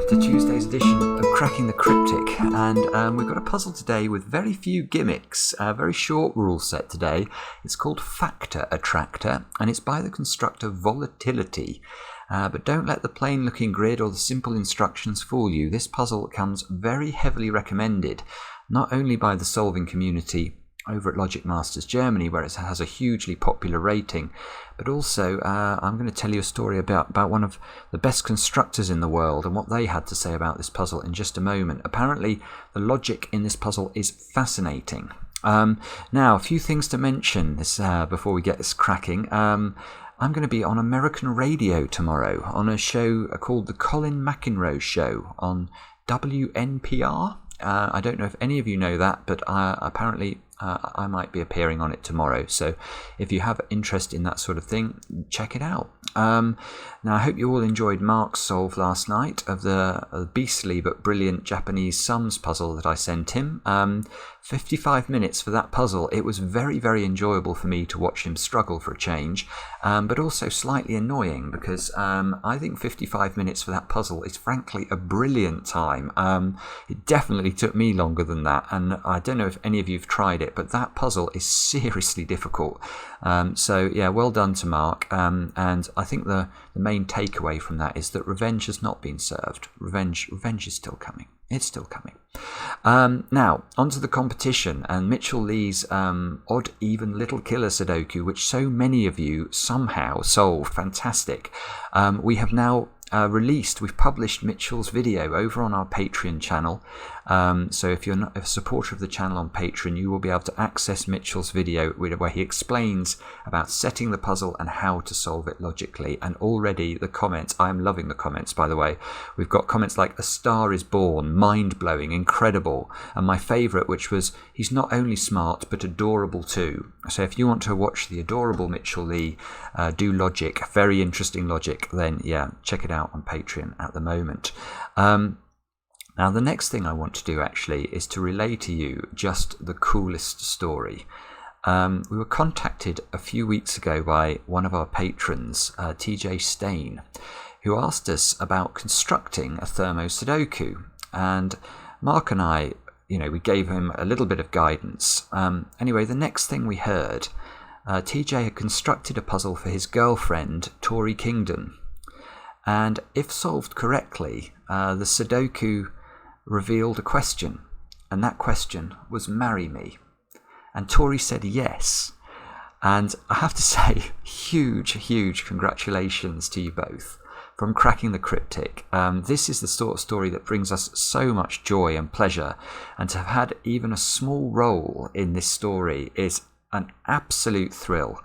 to Tuesday's edition of Cracking the Cryptic, and we've got a puzzle today with very few gimmicks, a very short rule set today. It's called Factor Attractor, and it's by the constructor Volatility. But don't let the plain looking grid or the simple instructions fool you. This puzzle comes very heavily recommended, not only by the solving community over at Logic Masters Germany, where it has a hugely popular rating, but also I'm going to tell you a story about one of the best constructors in the world and what they had to say about this puzzle in just a moment. Apparently the logic in this puzzle is fascinating. Now, a few things to mention this before we get this cracking. I'm going to be on American radio tomorrow on a show called The Colin McEnroe Show on WNPR. I don't know if any of you know that, but apparently I might be appearing on it tomorrow. So if you have interest in that sort of thing, check it out. Now, I hope you all enjoyed Mark's solve last night of the beastly but brilliant Japanese sums puzzle that I sent him. 55 minutes for that puzzle. It was very, very enjoyable for me to watch him struggle for a change, but also slightly annoying because I think 55 minutes for that puzzle is frankly a brilliant time. It definitely took me longer than that, and I don't know if any of you have tried it, but that puzzle is seriously difficult. So yeah, well done to Mark, and I think the main takeaway from that is that revenge has not been served. Revenge is still coming. It's still coming. Now, onto the competition and Mitchell Lee's odd, even, little killer Sudoku, which so many of you somehow solved. Fantastic. We have now we've published Mitchell's video over on our Patreon channel. So if you're not a supporter of the channel on Patreon, you will be able to access Mitchell's video where he explains about setting the puzzle and how to solve it logically. And already the comments, I am loving the comments, by the way. We've got comments like "A Star is Born," mind-blowing, incredible, and my favourite, which was "He's not only smart but adorable too." So if you want to watch the adorable Mitchell Lee do logic, very interesting logic, then yeah, check it out on Patreon at the moment. Now, the next thing I want to do actually is to relay to you just the coolest story. We were contacted a few weeks ago by one of our patrons, TJ Stain, who asked us about constructing a thermo Sudoku. And Mark and I, we gave him a little bit of guidance. Anyway, the next thing we heard, TJ had constructed a puzzle for his girlfriend, Tori Kingdon. And if solved correctly, the Sudoku revealed a question, and that question was "marry me." And Tori said yes. And I have to say, huge congratulations to you both from Cracking the Cryptic. This is the sort of story that brings us so much joy and pleasure, and to have had even a small role in this story is an absolute thrill.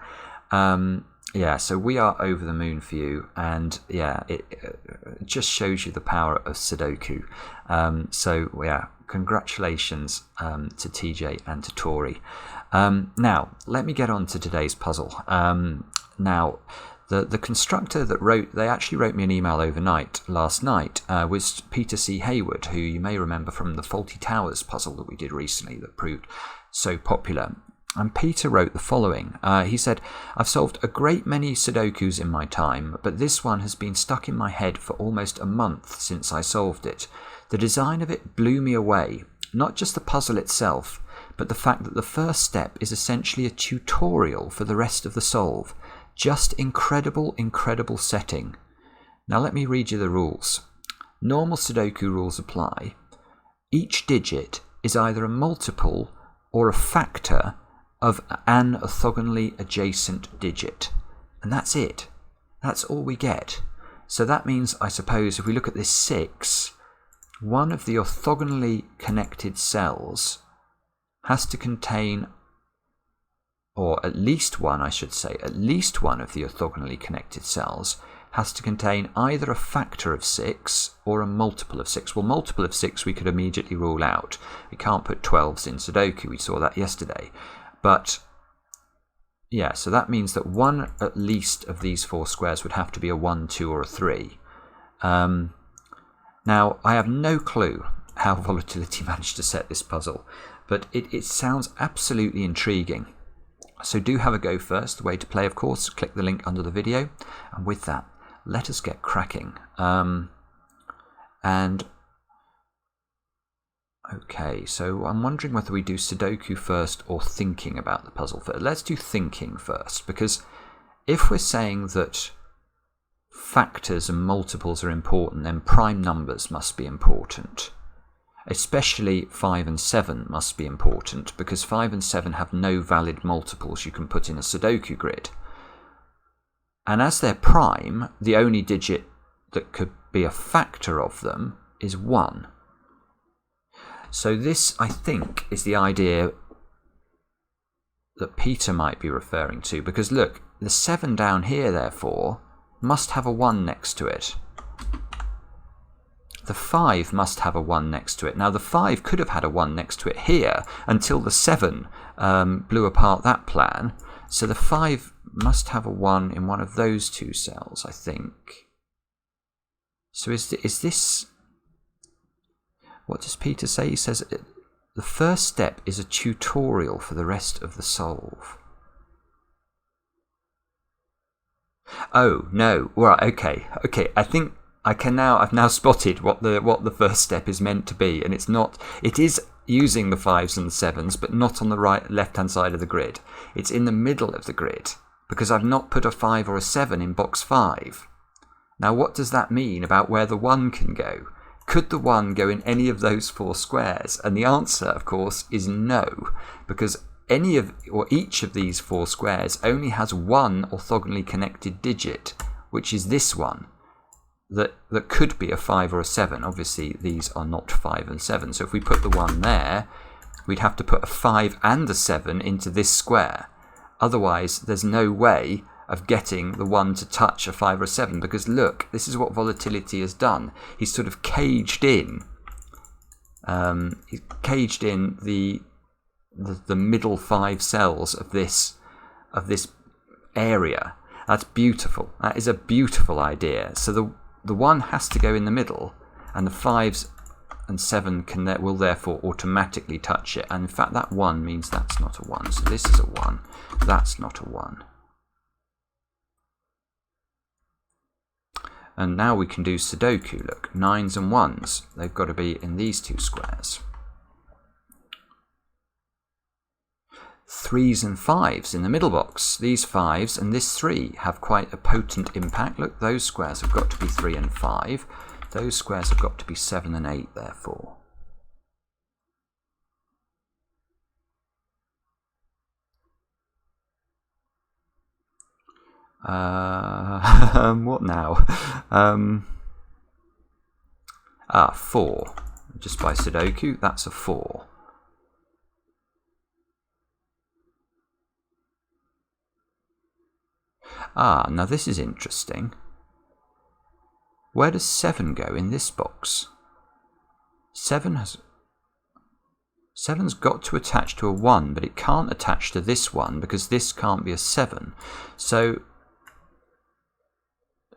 Yeah, so we are over the moon for you, and yeah, it just shows you the power of Sudoku. So yeah, congratulations to TJ and to Tori. Now, let me get on to today's puzzle. Now, the constructor that they actually wrote me an email overnight last night, was Peter C. Hayward, who you may remember from the Faulty Towers puzzle that we did recently that proved so popular. And Peter wrote the following. He said, "I've solved a great many Sudokus in my time, but this one has been stuck in my head for almost a month since I solved it. The design of it blew me away. Not just the puzzle itself, but the fact that the first step is essentially a tutorial for the rest of the solve. Just incredible setting." Now let me read you the rules. Normal Sudoku rules apply. Each digit is either a multiple or a factor of an orthogonally adjacent digit. And that's it. That's all we get. So that means, I suppose, if we look at this 6, one of the orthogonally connected cells has to contain, or at least one, I should say, at least one of the orthogonally connected cells has to contain either a factor of 6 or a multiple of 6. Well, multiple of 6 we could immediately rule out. We can't put 12s in Sudoku. We saw that yesterday. But yeah, so that means that one at least of these 4 squares would have to be a 1, 2, or a 3. Now, I have no clue how Volatility managed to set this puzzle, but it sounds absolutely intriguing. So do have a go first. The way to play, of course, click the link under the video. And with that, let us get cracking. And okay, so I'm wondering whether we do Sudoku first or thinking about the puzzle first. Let's do thinking first, because if we're saying that factors and multiples are important, then prime numbers must be important. Especially 5 and 7 must be important, because 5 and 7 have no valid multiples you can put in a Sudoku grid. And as they're prime, the only digit that could be a factor of them is 1. So this, I think, is the idea that Peter might be referring to, because look, the 7 down here, therefore, must have a 1 next to it. The 5 must have a 1 next to it. Now, the 5 could have had a 1 next to it here until the 7 blew apart that plan. So the 5 must have a 1 in one of those two cells, I think. So is this... What does Peter say? He says the first step is a tutorial for the rest of the solve. Oh, no. Right, okay. I think I've now spotted what the first step is meant to be, and it is using the 5s and the 7s, but not on the left-hand side of the grid. It's in the middle of the grid, because I've not put a 5 or a 7 in box 5. Now, what does that mean about where the 1 can go? Could the 1 go in any of those 4 squares? And the answer, of course, is no, because each of these 4 squares only has one orthogonally connected digit, which is this one, that could be a 5 or a 7. Obviously, these are not 5 and 7, so if we put the 1 there, we'd have to put a 5 and a 7 into this square. Otherwise, there's no way of getting the 1 to touch a 5 or a 7, because look, this is what Volatility has done. He's sort of caged in. He's caged in the middle 5 cells of this area. That's beautiful. That is a beautiful idea. So the 1 has to go in the middle, and the 5s and 7 will therefore automatically touch it. And in fact, that 1 means that's not a 1. So this is a 1. That's not a 1. And now we can do Sudoku. Look, 9s and 1s. They've got to be in these 2 squares. 3s and 5s in the middle box. These 5s and this 3 have quite a potent impact. Look, those squares have got to be 3 and 5. Those squares have got to be 7 and 8, therefore. What now? 4. Just by Sudoku, that's a 4. Now this is interesting. Where does 7 go in this box? 7's got to attach to a 1, but it can't attach to this one because this can't be a 7. So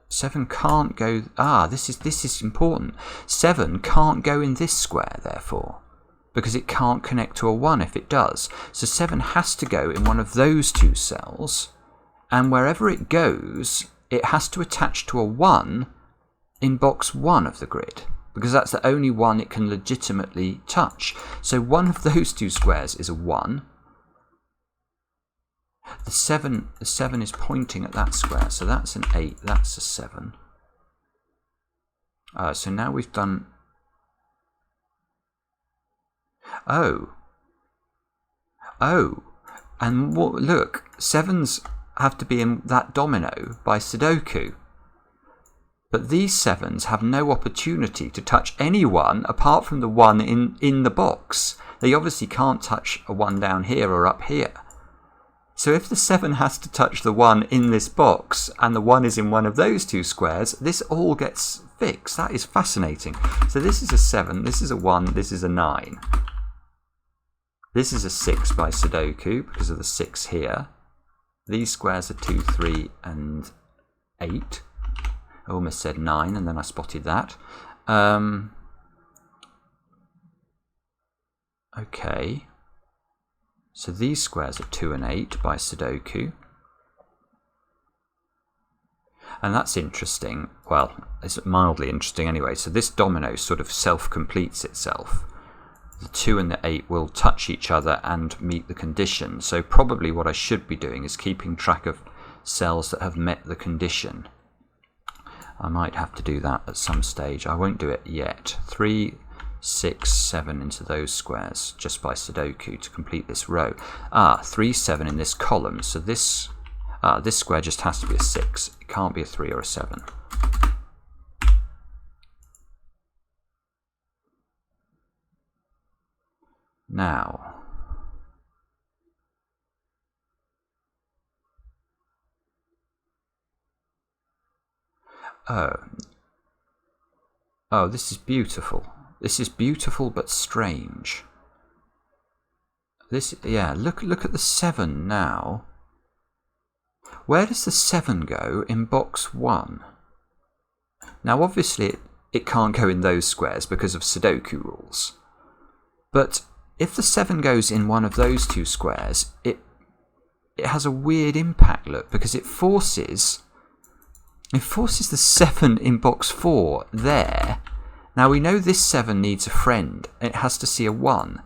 7 can't go... this is important. 7 can't go in this square, therefore, because it can't connect to a 1 if it does. So 7 has to go in one of those 2 cells, and wherever it goes, it has to attach to a 1 in box 1 of the grid, because that's the only one it can legitimately touch. So one of those 2 squares is a 1. The 7 is pointing at that square, so that's an 8, that's a 7. So now we've done... Oh, and look, 7s have to be in that domino by Sudoku. But these 7s have no opportunity to touch any 1 apart from the 1 in the box. They obviously can't touch a 1 down here or up here. So if the 7 has to touch the 1 in this box, and the 1 is in one of those 2 squares, this all gets fixed. That is fascinating. So this is a 7, this is a 1, this is a 9. This is a 6 by Sudoku, because of the 6 here. These squares are 2, 3, and 8. I almost said 9, and then I spotted that. Okay. So these squares are 2 and 8 by Sudoku. And that's interesting. Well, it's mildly interesting anyway. So this domino sort of self-completes itself. The 2 and the 8 will touch each other and meet the condition. So probably what I should be doing is keeping track of cells that have met the condition. I might have to do that at some stage. I won't do it yet. 3, 6, 7 into those squares just by Sudoku to complete this row. 3, 7 in this column. So this square just has to be a 6. It can't be a 3 or a 7. Now, oh, this is beautiful. This is beautiful but strange. Yeah, look at the 7 now. Where does the 7 go in box 1? Now, obviously, it can't go in those squares because of Sudoku rules. But if the 7 goes in one of those 2 squares, it has a weird impact, look, because it forces the 7 in box 4 there. Now, we know this 7 needs a friend. It has to see a 1.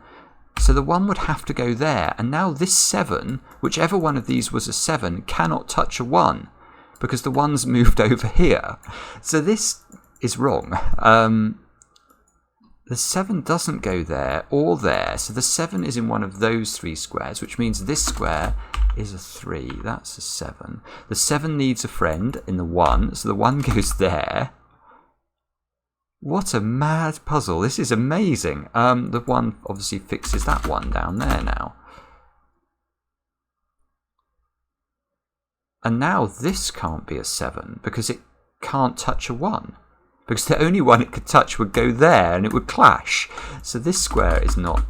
So the 1 would have to go there. And now this 7, whichever one of these was a 7, cannot touch a 1 because the 1's moved over here. So this is wrong. The 7 doesn't go there or there. So the 7 is in one of those 3 squares, which means this square is a 3. That's a 7. The 7 needs a friend in the 1, so the 1 goes there. What a mad puzzle. This is amazing. The 1 obviously fixes that 1 down there now. And now this can't be a 7 because it can't touch a 1. Because the only one it could touch would go there and it would clash. So this square is not...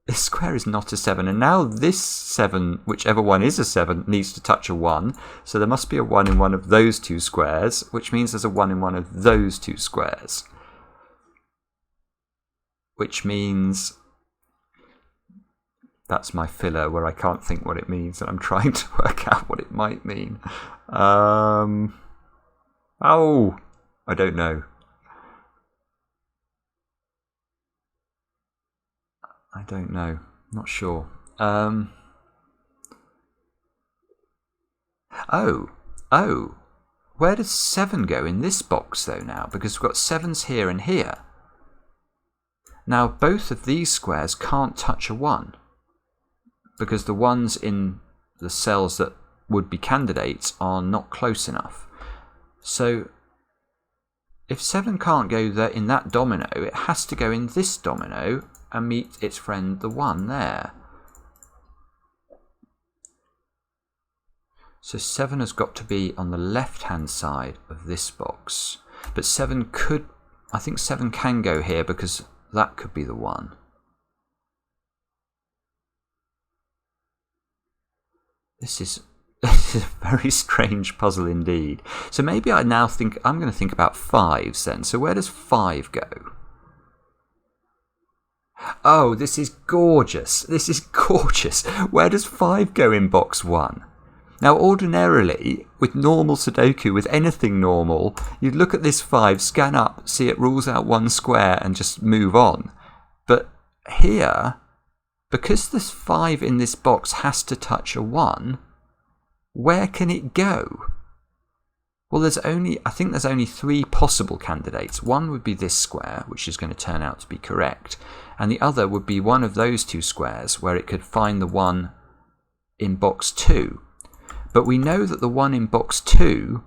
This square is not a 7. And now this 7, whichever one is a 7, needs to touch a 1. So there must be a 1 in one of those 2 squares, which means there's a 1 in one of those 2 squares. Which means... That's my filler where I can't think what it means and I'm trying to work out what it might mean. Oh, I don't know. I don't know. Not sure. Oh. Where does 7 go in this box though now? Because we've got 7s here and here. Now both of these squares can't touch a 1. Because the ones in the cells that would be candidates are not close enough. So if 7 can't go there in that domino, it has to go in this domino and meet its friend the 1 there. So 7 has got to be on the left hand side of this box. But 7 could, I think 7 can go here because that could be the 1. This is a very strange puzzle indeed. So maybe I now think I'm going to think about 5s then. So where does 5 go? Oh, this is gorgeous. This is gorgeous. Where does 5 go in box 1? Now, ordinarily, with normal Sudoku, with anything normal, you'd look at this 5, scan up, see it rules out 1 square and just move on. But here, because this 5 in this box has to touch a 1, where can it go? Well, I think there's only 3 possible candidates. One would be this square, which is going to turn out to be correct. And the other would be one of those 2 squares where it could find the 1 in box 2. But we know that the 1 in box 2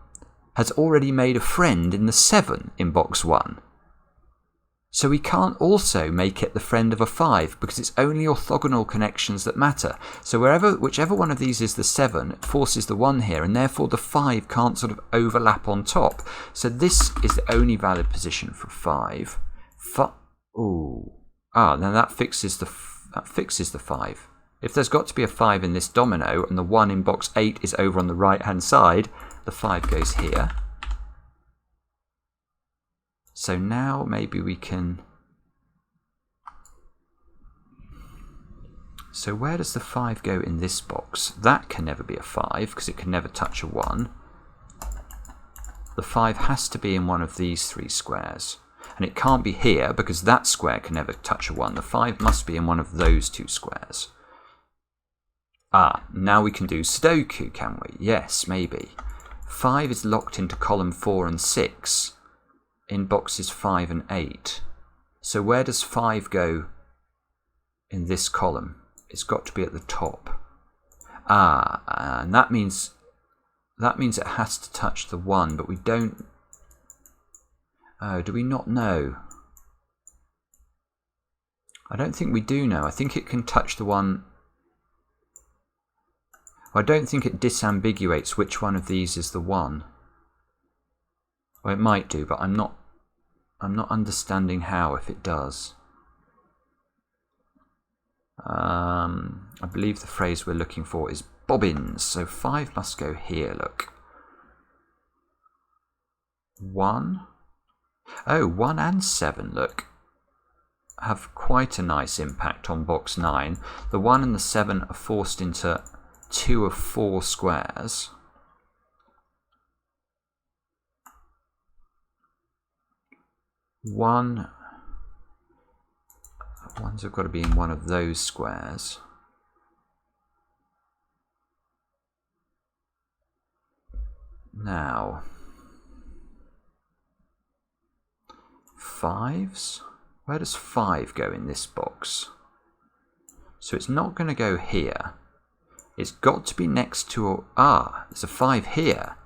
has already made a friend in the 7 in box 1. So we can't also make it the friend of a 5 because it's only orthogonal connections that matter. So whichever one of these is the 7, it forces the 1 here, and therefore the 5 can't sort of overlap on top. So this is the only valid position for 5. Now that fixes the 5. If there's got to be a 5 in this domino and the 1 in box 8 is over on the right hand side, the 5 goes here. So now maybe we can So where does the 5 go in this box? That can never be a 5 because it can never touch a 1. The 5 has to be in one of these 3 squares. And it can't be here because that square can never touch a 1. The 5 must be in one of those 2 squares. Ah, now we can do Sudoku, can we? Yes, maybe. 5 is locked into column 4 and 6 in boxes 5 and 8. So where does 5 go in this column? It's got to be at the top. Ah, and that means it has to touch the 1, but we don't... Oh, do we not know? I don't think we do know. I think it can touch the 1... I don't think it disambiguates which one of these is the 1. Well, it might do, but I'm not understanding how if it does. I believe the phrase we're looking for is bobbins. So 5 must go here, look. 1. Oh, 1 and 7, look, have quite a nice impact on box 9. The 1 and the 7 are forced into 2 of 4 squares. Ones have got to be in one of those squares. Now, 5s? Where does 5 go in this box? So it's not going to go here. It's got to be next to there's a 5 here.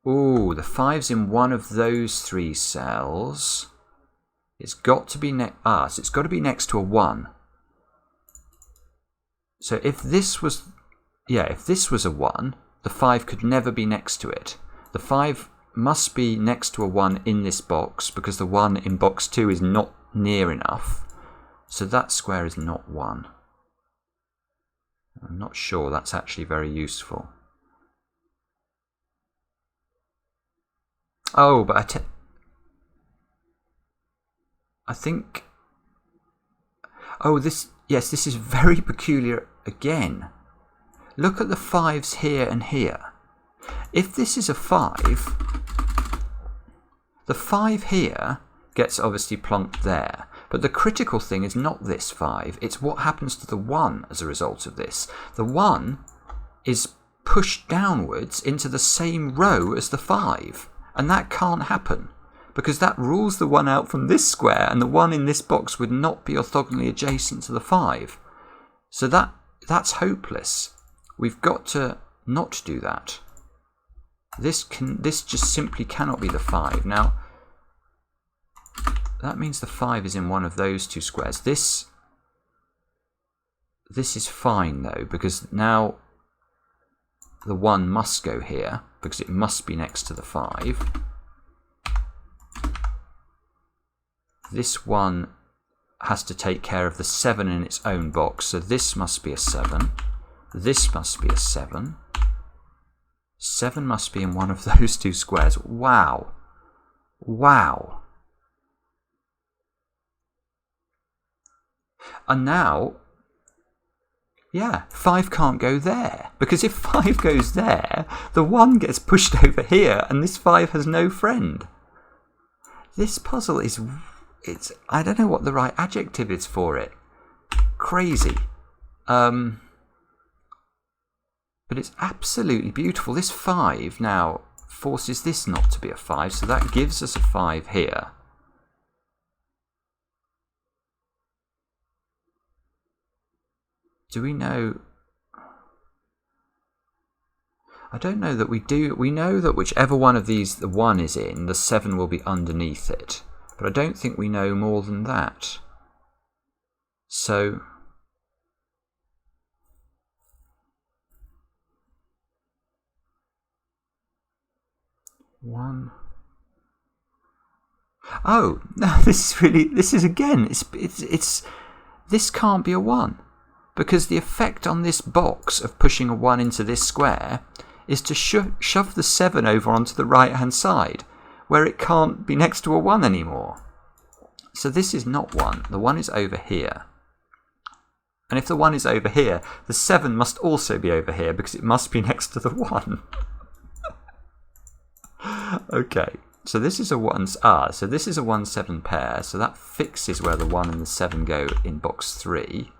Ooh, the 5's in one of those 3 cells. It's got to be so it's got to be next to a 1. So if this was a 1, the 5 could never be next to it. The 5 must be next to a 1 in this box because the 1 in box 2 is not near enough. So that square is not 1. I'm not sure that's actually very useful. Oh, but I think... Oh, this is very peculiar again. Look at the 5s here and here. If this is a 5, the 5 here gets obviously plonked there. But the critical thing is not this 5, it's what happens to the 1 as a result of this. The 1 is pushed downwards into the same row as the 5, and that can't happen, because that rules the 1 out from this square, and the 1 in this box would not be orthogonally adjacent to the 5. So that's hopeless. We've got to not do that. This just simply cannot be the 5. Now, that means the 5 is in one of those 2 squares. This is fine though, because now the 1 must go here, because it must be next to the 5. This 1 has to take care of the 7 in its own box, so this must be a 7. This must be a 7. 7 must be in one of those 2 squares. Wow. Wow. And now, 5 can't go there. Because if 5 goes there, the 1 gets pushed over here, and this 5 has no friend. This puzzle is... I don't know what the right adjective is for it. Crazy. But it's absolutely beautiful. This 5 now forces this not to be a 5, so that gives us a 5 here. Do we know? I don't know that we do. We know that whichever one of these the 1 is in, the 7 will be underneath it. But I don't think we know more than that. So... One. Oh no! This can't be a 1, because the effect on this box of pushing a 1 into this square is to shove the 7 over onto the right hand side, where it can't be next to a 1 anymore. So this is not 1. The 1 is over here. And if the 1 is over here, the 7 must also be over here because it must be next to the 1. Okay, so this is a 1, so this is a 1-7 pair, so that fixes where the 1 and the 7 go in box 3.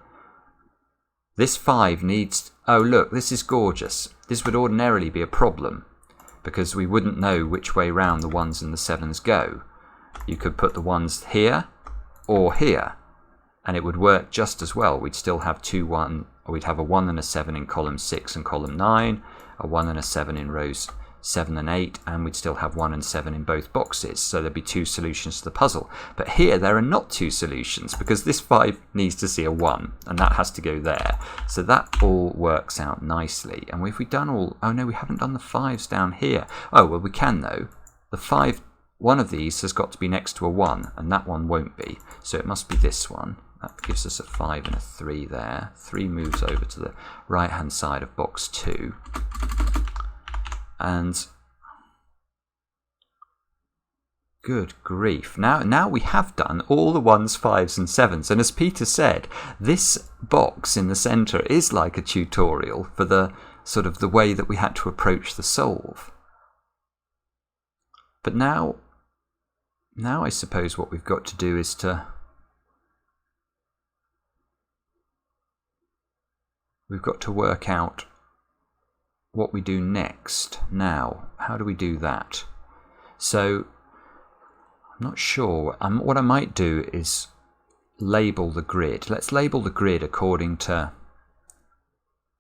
This 5 needs, oh look, this is gorgeous. This would ordinarily be a problem because we wouldn't know which way round the 1s and the 7s go. You could put the 1s here or here, and it would work just as well. We'd still have we'd have a 1 and a 7 in column 6 and column 9, a 1 and a 7 in rows 7 and 8, and we'd still have 1 and 7 in both boxes, so there'd be 2 solutions to the puzzle. But here there are not 2 solutions because this 5 needs to see a 1 and that has to go there, so that all works out nicely. And if we've done all, oh no, we haven't done the 5s down here. Oh well, we can though. The 5, one of these has got to be next to a 1 and that one won't be, so it must be this one. That gives us a 5 and a 3 there. 3 moves over to the right hand side of box 2. And good grief, now we have done all the 1s, 5s and 7s, and as Peter said, this box in the centre is like a tutorial for the sort of the way that we had to approach the solve. But now I suppose what we've got to do is we've got to work out what we do next. Now, how do we do that? So, I'm not sure. What I might do is label the grid. Let's label the grid according to,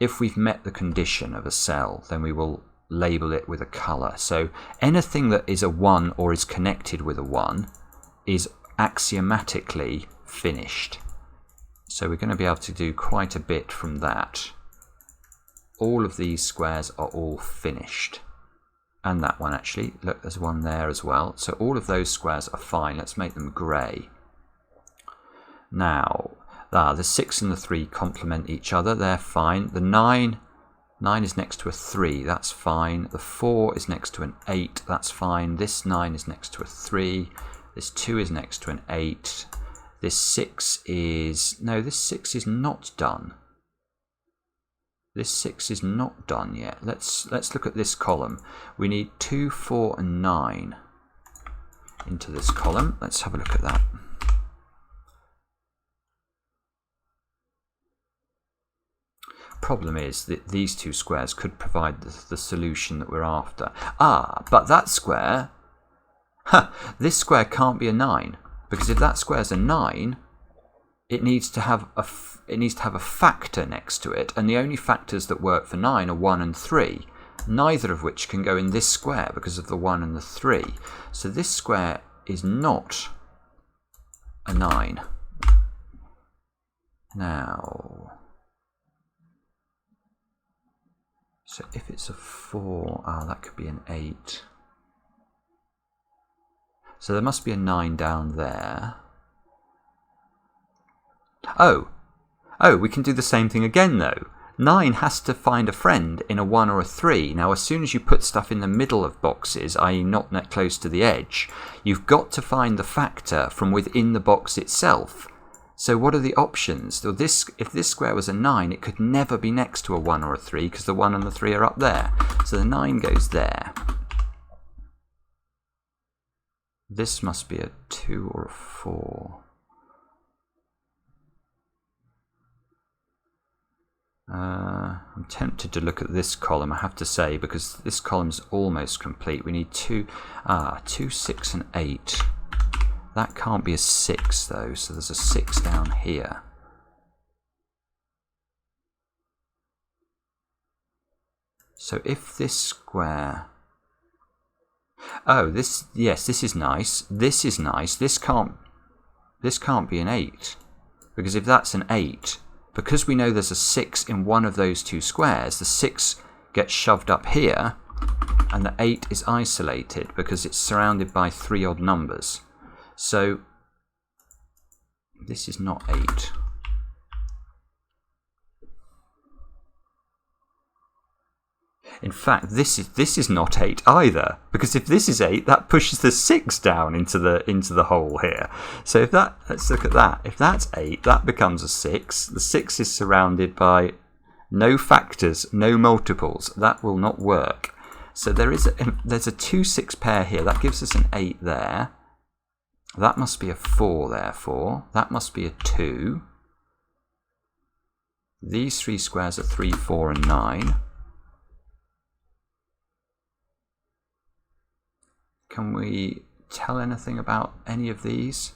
if we've met the condition of a cell, then we will label it with a colour. So, anything that is a 1 or is connected with a 1 is axiomatically finished. So we're going to be able to do quite a bit from that. All of these squares are all finished. And that one actually, look, there's one there as well. So all of those squares are fine. Let's make them grey. Now, the 6 and the 3 complement each other. They're fine. The 9 is next to a 3. That's fine. The 4 is next to an 8. That's fine. This 9 is next to a 3. This 2 is next to an 8. This 6 is... No, this 6 is not done. This 6 is not done yet. Let's look at this column. We need 2, 4 and 9 into this column. Let's have a look at that. Problem is that these 2 squares could provide the solution that we're after. But that square... this square can't be a 9. Because if that square's a 9, it needs to have a factor next to it, and the only factors that work for 9 are 1 and 3, neither of which can go in this square because of the 1 and the 3. So this square is not a 9. Now, so if it's a 4, that could be an 8. So there must be a 9 down there. Oh, we can do the same thing again though. 9 has to find a friend in a 1 or a 3. Now as soon as you put stuff in the middle of boxes, i.e. not that close to the edge, you've got to find the factor from within the box itself. So what are the options? So if this square was a 9, it could never be next to a 1 or a 3 because the 1 and the 3 are up there. So the 9 goes there. This must be a 2 or a 4. I'm tempted to look at this column, I have to say, because this column's almost complete. We need 2, 6 and 8. That can't be a 6 though, so there's a 6 down here. So if this square... Oh, this is nice. This is nice. This can't be an 8. Because if that's an 8, because we know there's a 6 in one of those 2 squares, the 6 gets shoved up here, and the 8 is isolated because it's surrounded by 3 odd numbers. So this is not 8. In fact, this is not 8 either, because if this is 8, that pushes the 6 down into the hole here. So if that, let's look at that. If that's 8, that becomes a 6. The 6 is surrounded by no factors, no multiples. That will not work. So there's a 2, 6 pair here. That gives us an 8 there. That must be a 4, therefore. That must be a 2. These 3 squares are 3, 4, and 9. Can we tell anything about any of these?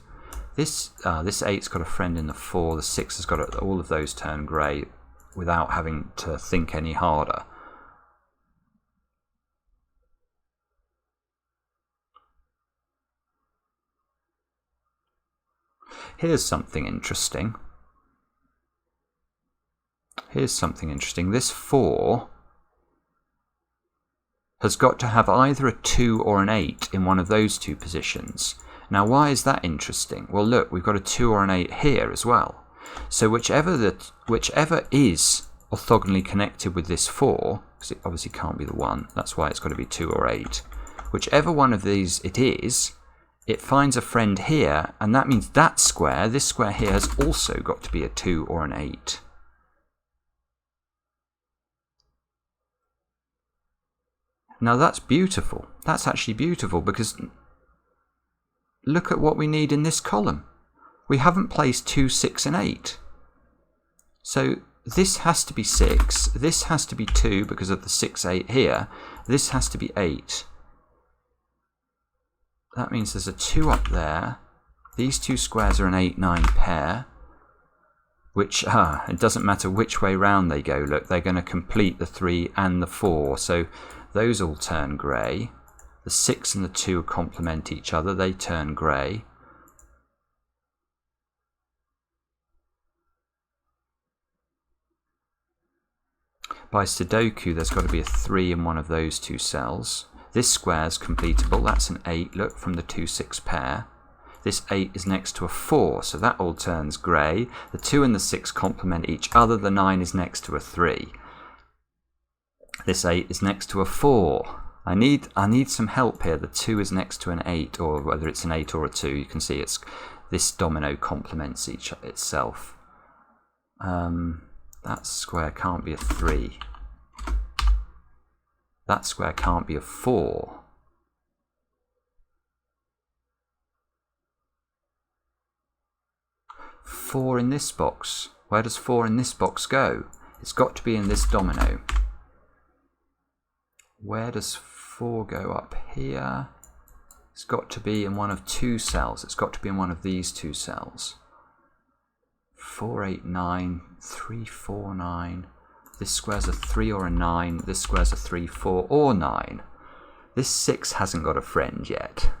This 8's got a friend in the 4. The 6 has got all of those turn grey without having to think any harder. Here's something interesting. This 4 has got to have either a 2 or an 8 in one of those two positions. Now, why is that interesting? Well, look, we've got a 2 or an 8 here as well. So whichever is orthogonally connected with this 4, because it obviously can't be the 1, that's why it's got to be 2 or 8. Whichever one of these it is, it finds a friend here, and that means that square, this square here, has also got to be a 2 or an 8. Now that's beautiful. That's actually beautiful, because look at what we need in this column. We haven't placed 2, 6 and 8. So this has to be 6, this has to be 2 because of the 6, 8 here, this has to be 8. That means there's a 2 up there. These 2 squares are an 8, 9 pair, which, it doesn't matter which way round they go. Look, they're going to complete the 3 and the 4. So those all turn grey. The 6 and the 2 complement each other. They turn grey. By Sudoku, there's got to be a 3 in one of those 2 cells. This square's completable. That's an 8, look, from the 2, 6 pair. This 8 is next to a 4, so that all turns grey. The 2 and the 6 complement each other. The 9 is next to a 3. This 8 is next to a 4. I need some help here. The 2 is next to an 8, or whether it's an 8 or a 2. You can see this domino complements itself. That square can't be a 3. That square can't be a 4. Four in this box. Where does 4 in this box go? It's got to be in this domino. Where does 4 go? Up here? It's got to be in one of 2 cells. It's got to be in one of these 2 cells. 4, 8, 9, 3, 4, 9. This square's a 3 or a 9. This square's a 3, 4 or 9. This 6 hasn't got a friend yet.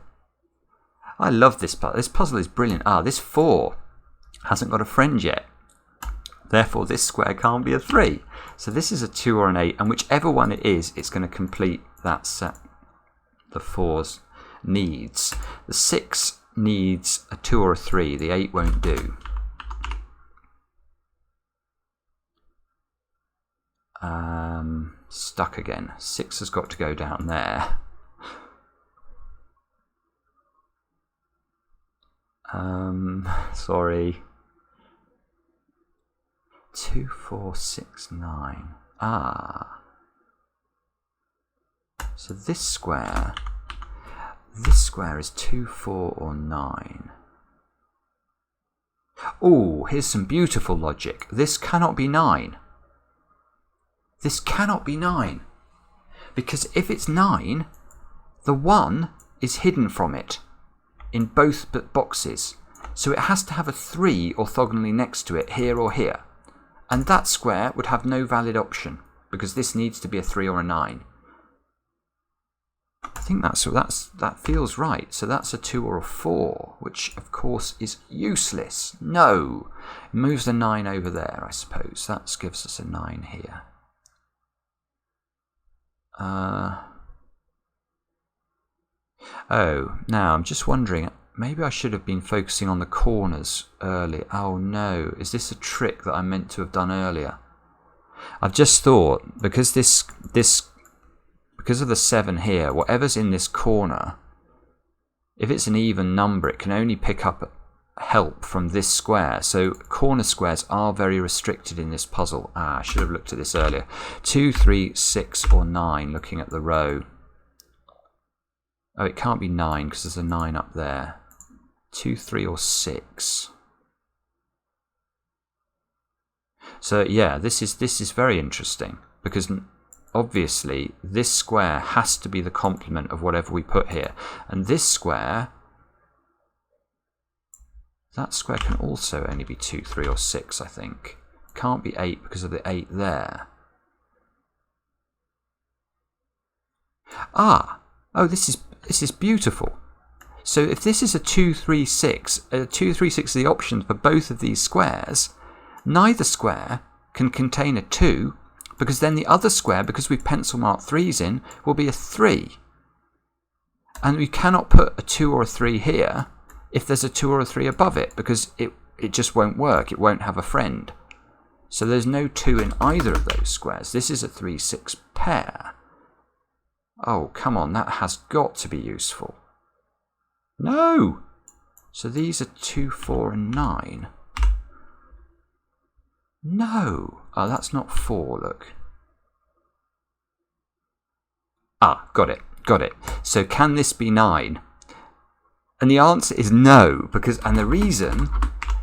I love this puzzle. This puzzle is brilliant. This 4 hasn't got a friend yet. Therefore, this square can't be a 3. So this is a 2 or an 8, and whichever one it is, it's going to complete that set. The 4's needs. The 6 needs a 2 or a 3. The 8 won't do. Stuck again. 6 has got to go down there. Sorry. 2, 4, 6, 9. So this square is 2, 4, or 9. Oh, here's some beautiful logic. This cannot be 9. This cannot be 9. Because if it's 9, the 1 is hidden from it in both boxes. So it has to have a 3 orthogonally next to it, here or here. And that square would have no valid option, because this needs to be a 3 or a 9. I think that feels right. So that's a 2 or a 4, which of course is useless. No! It moves the 9 over there, I suppose. That gives us a 9 here. Oh, now I'm just wondering, maybe I should have been focusing on the corners earlier. Oh no, is this a trick that I meant to have done earlier? I've just thought, because this because of the 7 here, whatever's in this corner, if it's an even number, it can only pick up help from this square. So corner squares are very restricted in this puzzle. I should have looked at this earlier. 2, 3, 6 or 9, looking at the row. Oh, it can't be 9 because there's a 9 up there. 2, 3 or 6. So yeah, this is very interesting, because obviously this square has to be the complement of whatever we put here, and this square, that square can also only be 2, 3 or 6, I think. Can't be 8 because of the 8 there. Oh, this is beautiful. So if this is a 2, 3, 6, 2, 3, 6 are the options for both of these squares, neither square can contain a 2, because then the other square, because we've pencil marked 3's in, will be a 3. And we cannot put a 2 or a 3 here if there's a 2 or a 3 above it, because it just won't work. It won't have a friend. So there's no 2 in either of those squares. This is a 3, 6 pair. Oh, come on, that has got to be useful. No! So these are 2, 4 and 9. No! Oh, that's not 4, look. Got it. So can this be 9? And the answer is no, and the reason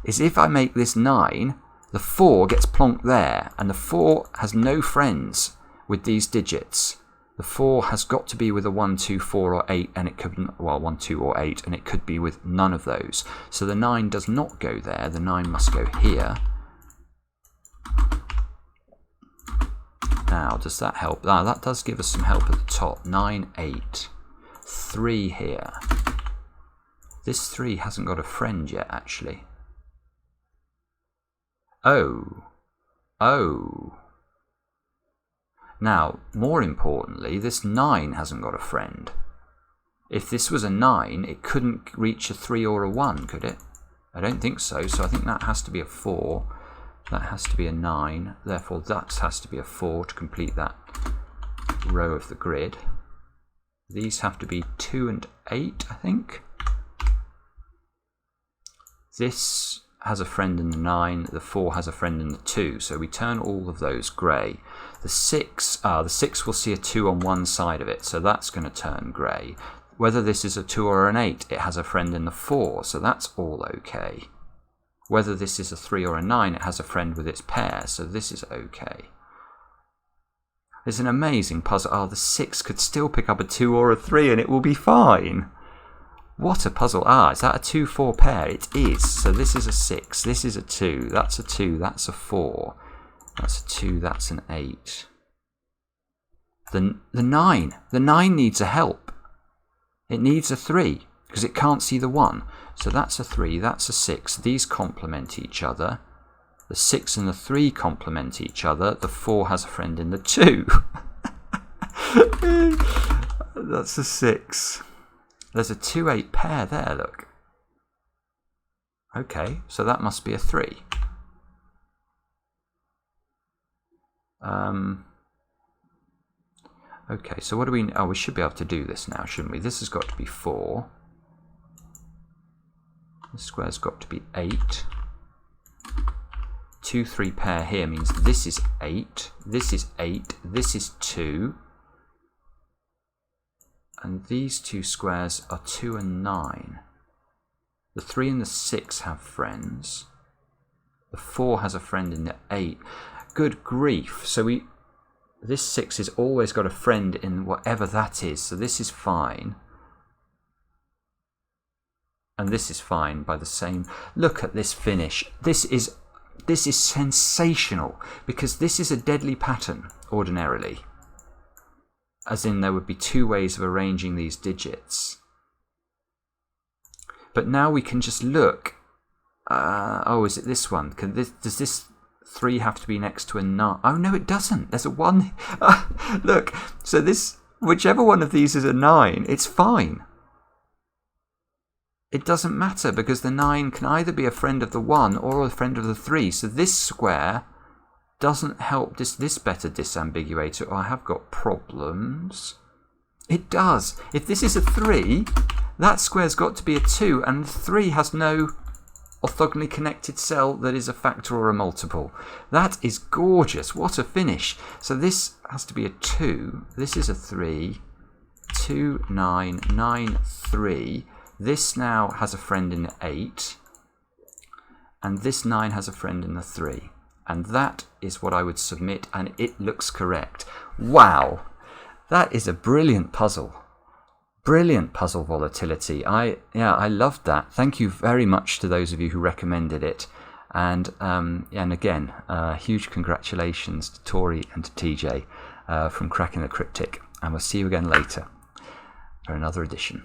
is if I make this 9, the 4 gets plonked there, and the 4 has no friends with these digits. The 4 has got to be with a 1, 2, 4 or 8, and it could, well, 1, 2 or 8, and it could be with none of those. So the 9 does not go there, the 9 must go here. Now, does that help? That does give us some help at the top. 9, 8, 3 here. This 3 hasn't got a friend yet, actually. Oh. Now, more importantly, this 9 hasn't got a friend. If this was a 9, it couldn't reach a 3 or a 1, could it? I don't think so, so I think that has to be a 4. That has to be a 9, therefore that has to be a 4 to complete that row of the grid. These have to be 2 and 8, I think. This has a friend in the 9, the 4 has a friend in the 2, so we turn all of those grey. The 6 will see a 2 on one side of it, so that's going to turn grey. Whether this is a 2 or an 8, it has a friend in the 4, so that's all okay. Whether this is a 3 or a 9, it has a friend with its pair, so this is okay. It's an amazing puzzle. The 6 could still pick up a 2 or a 3 and it will be fine. What a puzzle. Is that a 2, 4 pair? It is. So this is a 6, this is a 2, that's a 2, that's a 4, that's a 2, that's an 8. The 9 needs a help. It needs a 3 because it can't see the 1. So that's a 3, that's a 6. These complement each other. The 6 and the 3 complement each other. The 4 has a friend in the 2. That's a 6. There's a 2, 8 pair there, look. Okay, so that must be a 3. Okay, so what do we... we should be able to do this now, shouldn't we? This has got to be 4. The square's got to be 8. 2, 3 pair here means this is 8, this is 8, this is 2. And these two squares are 2 and 9. The 3 and the 6 have friends. The 4 has a friend in the 8. Good grief. So this 6 has always got a friend in whatever that is. So this is fine. And this is fine by the same. Look at this finish. This is sensational, because this is a deadly pattern ordinarily. As in, there would be 2 ways of arranging these digits. But now we can just look. Is it this one? Does this 3 have to be next to a 9? Oh, no, it doesn't. There's a 1. Look, so whichever one of these is a 9, it's fine. It doesn't matter, because the 9 can either be a friend of the 1 or a friend of the 3. So this square doesn't help this better disambiguate it. I have got problems. It does. If this is a 3, that square's got to be a 2, and 3 has no orthogonally connected cell that is a factor or a multiple. That is gorgeous. What a finish. So this has to be a 2. This is a 3. 2, 9, 9, 3. This now has a friend in the 8. And this 9 has a friend in the 3. And that is what I would submit, and it looks correct. Wow! That is a brilliant puzzle. Brilliant puzzle, Volatility. I loved that. Thank you very much to those of you who recommended it. And again, huge congratulations to Tori and to TJ from Cracking the Cryptic. And we'll see you again later for another edition.